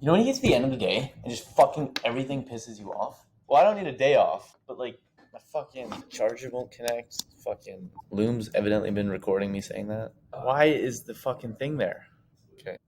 You know when you get to the end of the day and just fucking everything pisses you off? Well, I don't need a day off, but like my fucking charger won't connect. Fucking Loom's evidently been recording me saying that. Why is the fucking thing there?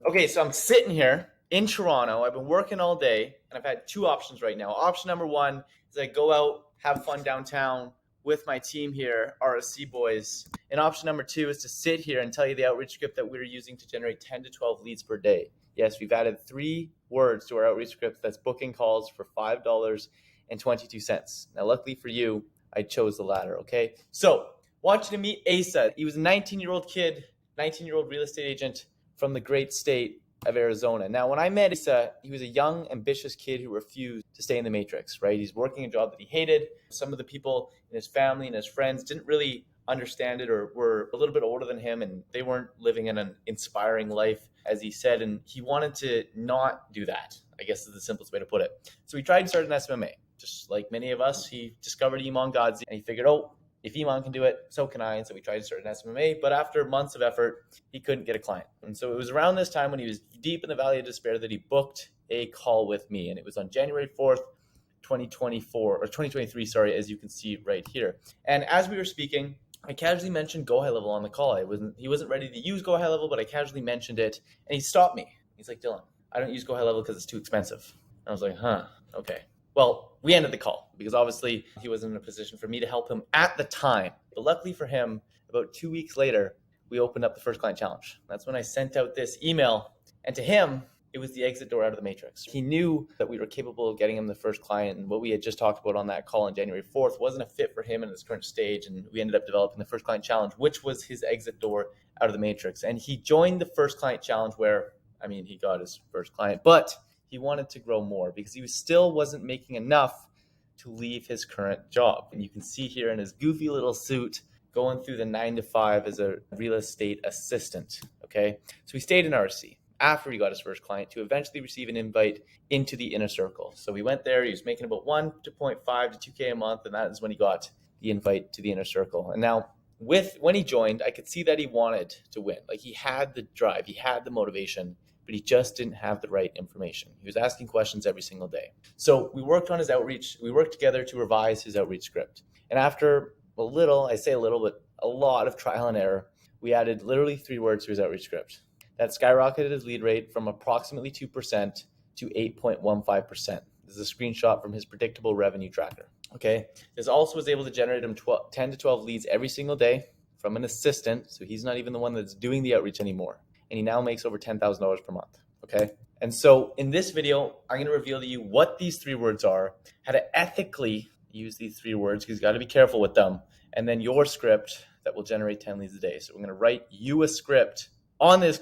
Okay, so I'm sitting here in Toronto. I've been working all day and I've had two options right now. Option number one is I go out, have fun downtown with my team here, RSC boys. And option number two is to sit here and tell you the outreach script that we're using to generate 10 to 12 leads per day. Yes, we've added 3 words to our outreach script that's booking calls for $5.22. Now, luckily for you, I chose the latter, okay? So, want you to meet Asa. He was a 19-year-old kid, 19-year-old real estate agent from the great state of Arizona. Now, when I met Asa, he was a young, ambitious kid who refused to stay in the matrix, right? He's working a job that he hated. Some of the people in his family and his friends didn't really understand it or were a little bit older than him, and they weren't living in an inspiring life, as he said, and he wanted to not do that, I guess is the simplest way to put it. So he tried to start an SMMA. Just like many of us, he discovered Iman Godzi, and he figured, if Iman can do it, so can I. And so we tried to start an SMMA, but after months of effort, he couldn't get a client. And so it was around this time when he was deep in the valley of despair that he booked a call with me. And it was on January 4th, 2024, or 2023, sorry, as you can see right here. And as we were speaking, I casually mentioned Go High Level on the call. He wasn't ready to use Go High Level, but I casually mentioned it. And he stopped me. He's like, Dylan, I don't use Go High Level because it's too expensive. And I was like, okay. Well, we ended the call because obviously he wasn't in a position for me to help him at the time. But luckily for him, about 2 weeks later, we opened up the First Client Challenge. That's when I sent out this email. And to him, it was the exit door out of the matrix. He knew that we were capable of getting him the first client, and what we had just talked about on that call on January 4th wasn't a fit for him in his current stage, and we ended up developing the First Client Challenge, which was his exit door out of the matrix. And he joined the First Client Challenge where, he got his first client, but he wanted to grow more because he still wasn't making enough to leave his current job. And you can see here in his goofy little suit going through the 9 to 5 as a real estate assistant, okay? So he stayed in RC after he got his first client to eventually receive an invite into the inner circle. So he went there, he was making about 1.5 to 2K a month, and that is when he got the invite to the inner circle. And now when he joined, I could see that he wanted to win. Like he had the drive, he had the motivation, but he just didn't have the right information. He was asking questions every single day. So we worked on his outreach. We worked together to revise his outreach script. And after a lot of trial and error, we added literally 3 words to his outreach script. That skyrocketed his lead rate from approximately 2% to 8.15%. This is a screenshot from his predictable revenue tracker. Okay. This also was able to generate him 10 to 12 leads every single day from an assistant. So he's not even the one that's doing the outreach anymore. And he now makes over $10,000 per month. Okay. And so in this video, I'm going to reveal to you what these 3 words are, how to ethically use these 3 words, because you got to be careful with them, and then your script that will generate 10 leads a day. So we're going to write you a script on this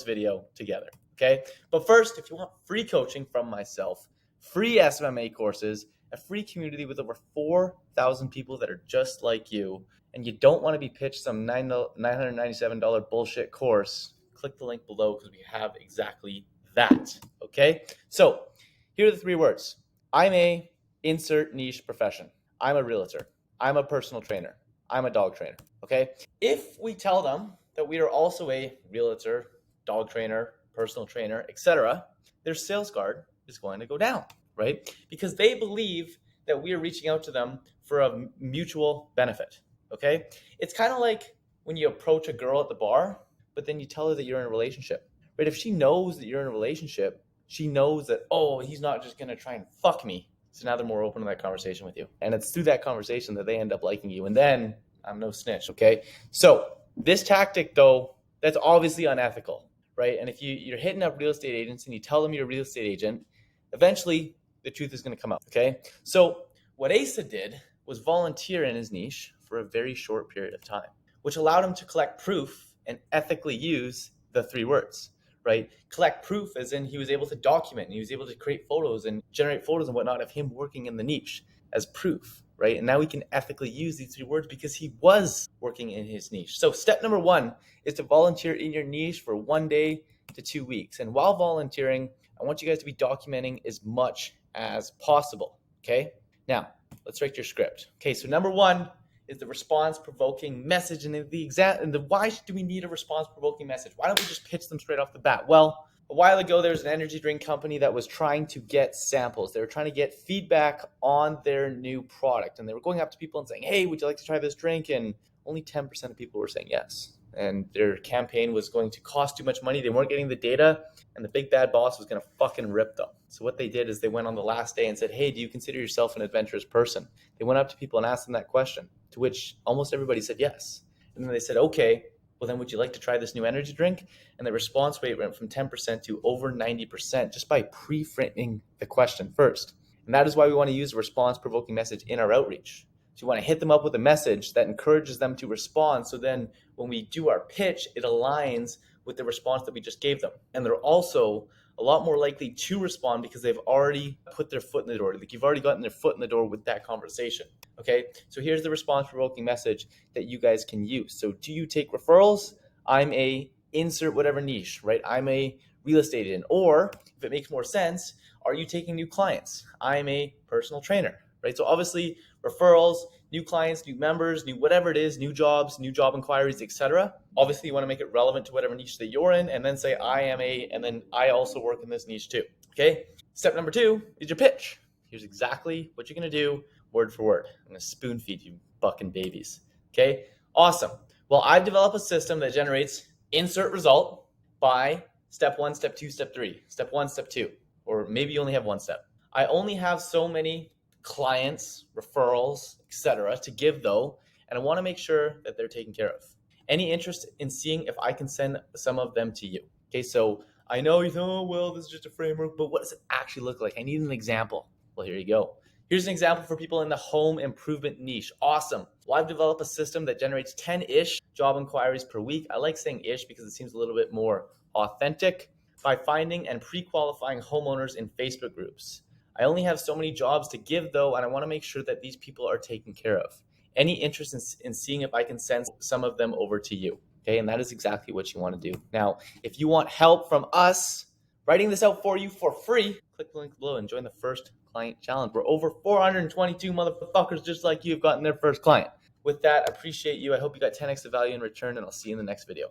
video together. Okay. But first, if you want free coaching from myself, free SMMA courses, a free community with over 4,000 people that are just like you, and you don't want to be pitched some $997 bullshit course, click the link below because we have exactly that. Okay. So here are the 3 words. I'm a insert niche profession. I'm a realtor. I'm a personal trainer. I'm a dog trainer. Okay. If we tell them that we are also a realtor, dog trainer, personal trainer, etc., their sales guard is going to go down, right? Because they believe that we are reaching out to them for a mutual benefit, okay? It's kind of like when you approach a girl at the bar, but then you tell her that you're in a relationship, right? If she knows that you're in a relationship, she knows that, he's not just going to try and fuck me. So now they're more open to that conversation with you. And it's through that conversation that they end up liking you. And then I'm no snitch, okay? So this tactic, though, that's obviously unethical, right? And if you're hitting up real estate agents and you tell them you're a real estate agent, eventually the truth is going to come out, okay? So what Asa did was volunteer in his niche for a very short period of time, which allowed him to collect proof and ethically use the 3 words, right? Collect proof as in he was able to document and he was able to create photos and generate photos and whatnot of him working in the niche as proof, right? And now we can ethically use these 3 words because he was working in his niche. So step number 1 is to volunteer in your niche for 1 day to 2 weeks. And while volunteering, I want you guys to be documenting as much as possible, okay? Now, let's write your script. Okay, so number 1 is the response-provoking message. And why do we need a response-provoking message? Why don't we just pitch them straight off the bat? Well, A while ago, there was an energy drink company that was trying to get samples. They were trying to get feedback on their new product. And they were going up to people and saying, hey, would you like to try this drink? And only 10% of people were saying yes. And their campaign was going to cost too much money. They weren't getting the data. And the big bad boss was going to fucking rip them. So what they did is they went on the last day and said, hey, do you consider yourself an adventurous person? They went up to people and asked them that question, to which almost everybody said yes. And then they said, okay, well, then would you like to try this new energy drink? And the response rate went from 10% to over 90% just by pre-framing the question first. And that is why we want to use a response-provoking message in our outreach. So you want to hit them up with a message that encourages them to respond. So then when we do our pitch, it aligns with the response that we just gave them. And they're also a lot more likely to respond because they've already put their foot in the door. Like you've already gotten their foot in the door with that conversation. Okay, so here's the response-provoking message that you guys can use. So do you take referrals? I'm a insert whatever niche, right? I'm a real estate agent. Or if it makes more sense, are you taking new clients? I'm a personal trainer, right? So obviously referrals, new clients, new members, new whatever it is, new jobs, new job inquiries, etc. Obviously you want to make it relevant to whatever niche that you're in, and then say I am a, and then I also work in this niche too. Okay. Step number 2 is your pitch. Here's exactly what you're going to do word for word. I'm going to spoon feed you fucking babies. Okay. Awesome. Well, I've developed a system that generates insert result by step 1, step 2, step 3, step 1, step 2, or maybe you only have one step. I only have so many clients, referrals, etc. to give though, and I want to make sure that they're taken care of. Any interest in seeing if I can send some of them to you? Okay, so I know you think, oh, well, this is just a framework, but what does it actually look like? I need an example. Well, here you go. Here's an example for people in the home improvement niche. Awesome. Well, I've developed a system that generates 10-ish job inquiries per week. I like saying ish because it seems a little bit more authentic, by finding and pre-qualifying homeowners in Facebook groups. I only have so many jobs to give though, and I want to make sure that these people are taken care of. Any interest in seeing if I can send some of them over to you? Okay, and that is exactly what you want to do. Now, if you want help from us writing this out for you for free, click the link below and join the first client challenge. We're over 422 motherfuckers just like you have gotten their first client. With that, I appreciate you. I hope you got 10x of value in return, and I'll see you in the next video.